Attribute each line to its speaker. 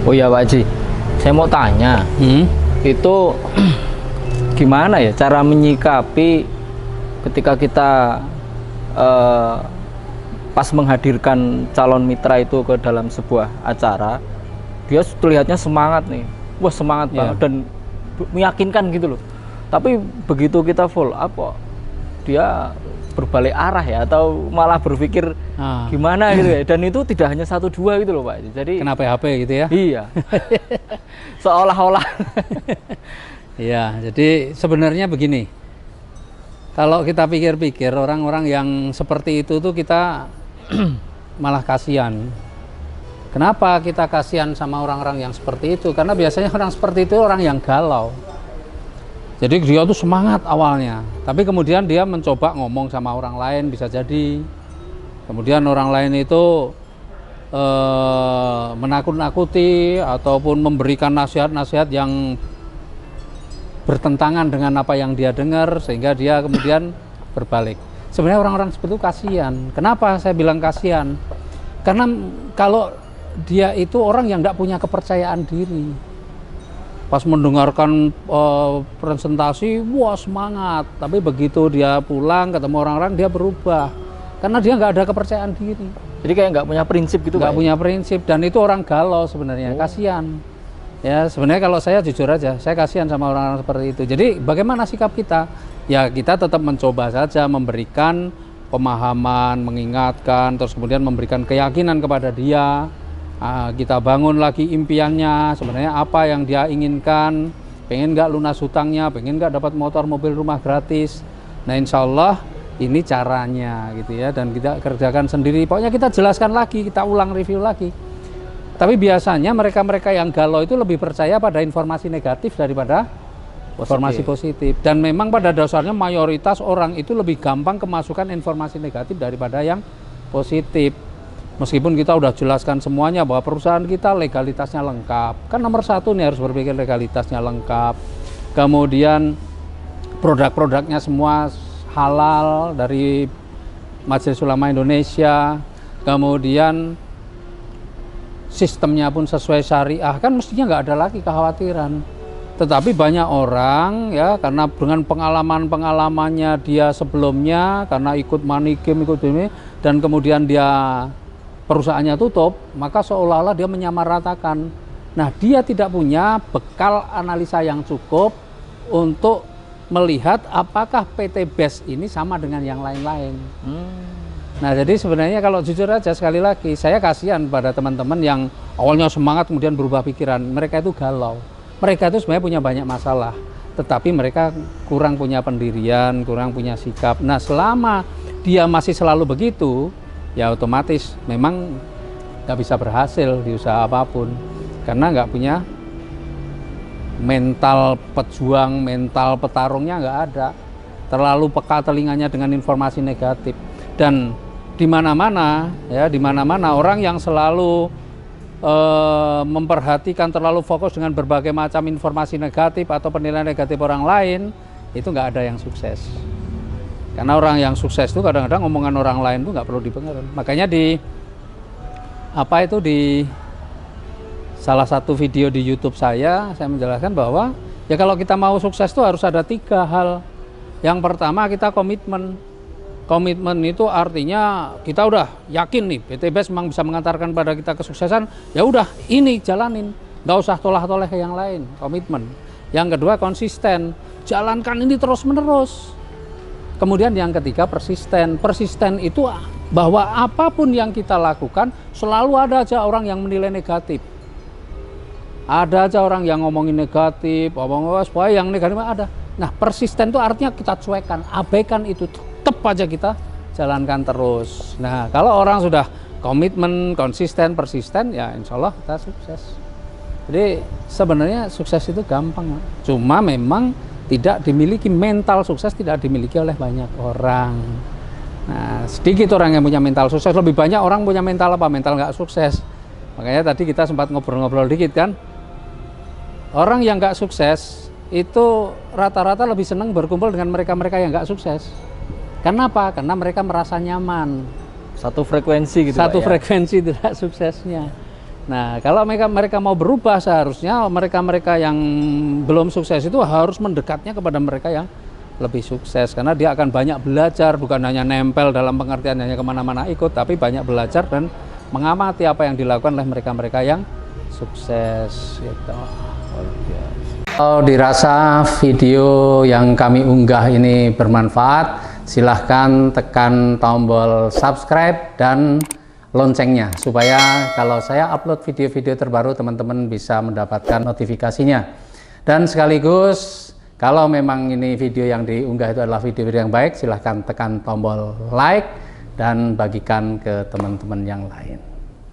Speaker 1: Oh ya Pak Haji, saya mau tanya, itu gimana ya cara menyikapi ketika kita pas menghadirkan calon mitra itu ke dalam sebuah acara, dia terlihatnya semangat nih, wah semangat banget dan meyakinkan gitu loh. Tapi begitu kita follow up, dia berbalik arah ya, atau malah berpikir gimana gitu ya. Dan itu tidak hanya satu dua gitu loh Pak. Jadi
Speaker 2: kena PHP gitu ya?
Speaker 1: Iya. Seolah-olah.
Speaker 2: Iya, jadi sebenarnya begini. Kalau kita pikir-pikir orang-orang yang seperti itu tuh kita malah kasihan. Kenapa kita kasihan sama orang-orang yang seperti itu? Karena biasanya orang seperti itu orang yang galau. Jadi dia tuh semangat awalnya, tapi kemudian dia mencoba ngomong sama orang lain, bisa jadi. Kemudian orang lain itu menakut-nakuti ataupun memberikan nasihat-nasihat yang bertentangan dengan apa yang dia dengar, sehingga dia kemudian berbalik. Sebenarnya orang-orang seperti itu kasihan. Kenapa saya bilang kasihan? Karena kalau dia itu orang yang tidak punya kepercayaan diri. Pas mendengarkan presentasi, wah semangat. Tapi begitu dia pulang ketemu orang-orang, dia berubah. Karena dia nggak ada kepercayaan diri.
Speaker 1: Jadi kayak nggak punya prinsip gitu.
Speaker 2: Nggak punya prinsip, dan itu orang galau sebenarnya. Kasihan. Ya sebenarnya kalau saya jujur aja, saya kasihan sama orang-orang seperti itu. Jadi bagaimana sikap kita? Ya kita tetap mencoba saja memberikan pemahaman, mengingatkan, terus kemudian memberikan keyakinan kepada dia. Kita bangun lagi impiannya, sebenarnya apa yang dia inginkan, pengen nggak lunas hutangnya, pengen nggak dapat motor, mobil, rumah gratis. Nah insya Allah ini caranya gitu ya, dan kita kerjakan sendiri. Pokoknya kita jelaskan lagi, kita ulang review lagi. Tapi biasanya mereka-mereka yang galau itu lebih percaya pada informasi negatif daripada informasi positif. Dan memang pada dasarnya mayoritas orang itu lebih gampang kemasukan informasi negatif daripada yang positif. Meskipun kita udah jelaskan semuanya bahwa perusahaan kita legalitasnya lengkap. Kan nomor satu nih harus berpikir legalitasnya lengkap. Kemudian produk-produknya semua halal dari Majelis Ulama Indonesia. Kemudian sistemnya pun sesuai syariah, kan mestinya nggak ada lagi kekhawatiran. Tetapi banyak orang ya, karena dengan pengalaman-pengalamannya dia sebelumnya, karena ikut money game, ikut ini, dan kemudian dia perusahaannya tutup, maka seolah-olah dia menyamaratakan. Nah, dia tidak punya bekal analisa yang cukup untuk melihat apakah PT BES ini sama dengan yang lain-lain. Nah, jadi sebenarnya kalau jujur aja, sekali lagi, saya kasihan pada teman-teman yang awalnya semangat kemudian berubah pikiran. Mereka itu galau. Mereka itu sebenarnya punya banyak masalah, tetapi mereka kurang punya pendirian, kurang punya sikap. Nah, selama dia masih selalu begitu, ya otomatis memang nggak bisa berhasil di usaha apapun, karena nggak punya mental pejuang, mental petarungnya nggak ada, terlalu peka telinganya dengan informasi negatif. Dan di mana-mana ya, di mana-mana orang yang selalu memperhatikan, terlalu fokus dengan berbagai macam informasi negatif atau penilaian negatif orang lain, itu nggak ada yang sukses. Karena orang yang sukses itu kadang-kadang omongan orang lain itu nggak perlu didengar. Makanya di salah satu video di YouTube saya menjelaskan bahwa ya kalau kita mau sukses itu harus ada 3 hal. Yang pertama, kita komitmen. Komitmen itu artinya kita udah yakin nih PT BES memang bisa mengantarkan pada kita kesuksesan. Ya udah, ini jalanin, nggak usah toleh-toleh ke yang lain. Komitmen. Yang kedua, konsisten. Jalankan ini terus-menerus. Kemudian yang ketiga, persisten. Persisten itu bahwa apapun yang kita lakukan selalu ada aja orang yang menilai negatif. Ada aja orang yang ngomongin negatif, supaya yang negatif ada. Nah, persisten itu artinya kita cuekan, abaikan itu, tetap aja kita jalankan terus. Nah, kalau orang sudah komitmen, konsisten, persisten, ya insya Allah kita sukses. Jadi sebenarnya sukses itu gampang, cuma memang tidak dimiliki, mental sukses tidak dimiliki oleh banyak orang. Nah, sedikit orang yang punya mental sukses, lebih banyak orang punya mental apa? Mental nggak sukses. Makanya tadi kita sempat ngobrol-ngobrol dikit kan, orang yang nggak sukses itu rata-rata lebih senang berkumpul dengan mereka-mereka yang nggak sukses. Karena apa? Karena mereka merasa nyaman.
Speaker 1: Satu frekuensi gitu.
Speaker 2: Satu
Speaker 1: Pak,
Speaker 2: frekuensi tidak suksesnya. Nah, kalau mereka mau berubah, seharusnya mereka yang belum sukses itu harus mendekatnya kepada mereka yang lebih sukses, karena dia akan banyak belajar, bukan hanya nempel dalam pengertian hanya kemana-mana ikut, tapi banyak belajar dan mengamati apa yang dilakukan oleh mereka yang sukses gitu. Kalau dirasa video yang kami unggah ini bermanfaat, silahkan tekan tombol subscribe dan loncengnya, supaya kalau saya upload video-video terbaru teman-teman bisa mendapatkan notifikasinya. Dan sekaligus kalau memang ini video yang diunggah itu adalah video yang baik, silahkan tekan tombol like dan bagikan ke teman-teman yang lain.